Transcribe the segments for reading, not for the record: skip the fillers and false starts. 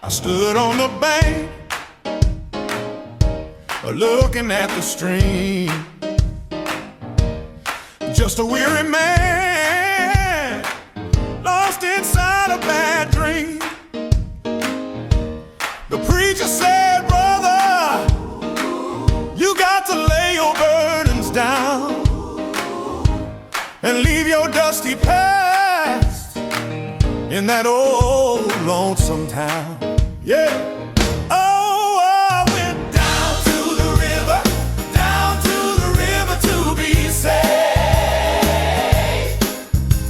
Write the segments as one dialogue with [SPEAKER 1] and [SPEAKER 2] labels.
[SPEAKER 1] I stood on the bank, looking at the stream, just a weary man, lost inside a bad dream. The preacher said, brother, you got to lay your burdens down and leave your dusty past in that old lonesome town. Yeah. Oh, I went down to the river, down to the river to be saved.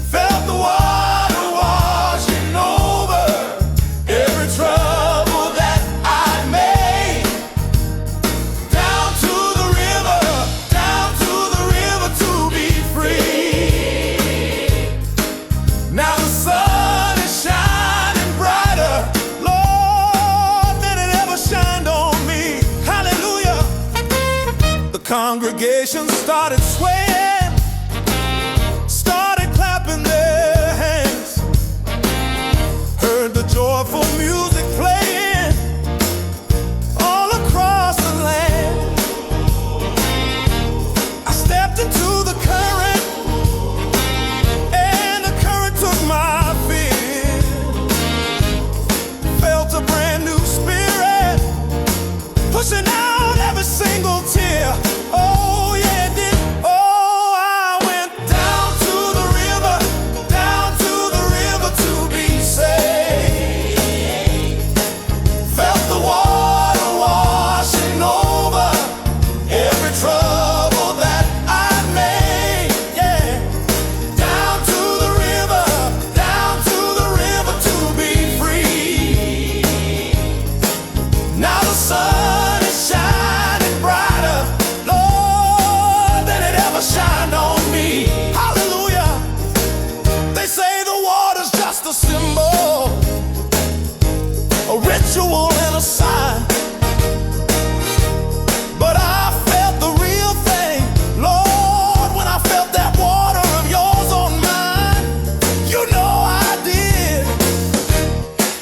[SPEAKER 1] Felt the water washing over every trouble that I made. Down to the river, down to the river to be free. Now the sun is shining brighter, Lord, than it ever shined on me. Hallelujah. The congregation started swaying, started clapping their hands, heard the joyful music playing all across the land. I stepped into the current, and the current took my fear. Felt a brand new spirit pushing out every single tear. Oh yeah, it did. Oh, I went down to the river, down to the river to be saved. Felt the water washing over every trouble that I made. Yeah. Down to the river, down to the river to be free. Now the sun is shining brighter, Lord, than it ever shined on me. Hallelujah. They say the water's just a symbol, a ritual and a sign, but I felt the real thing, Lord, when I felt that water of yours on mine. You know I did.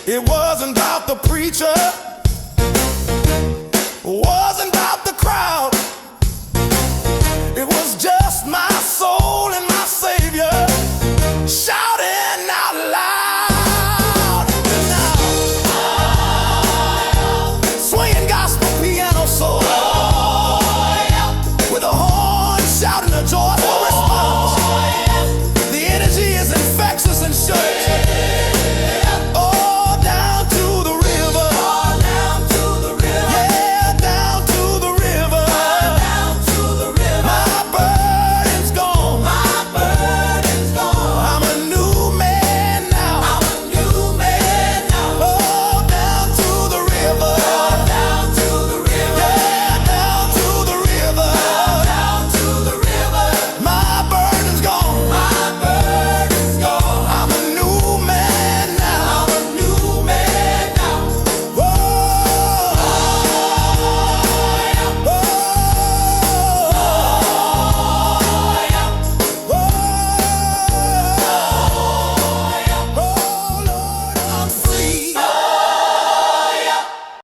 [SPEAKER 1] It wasn't about the preacher, wasn't about the crowd. It was just my soul and my Savior shouting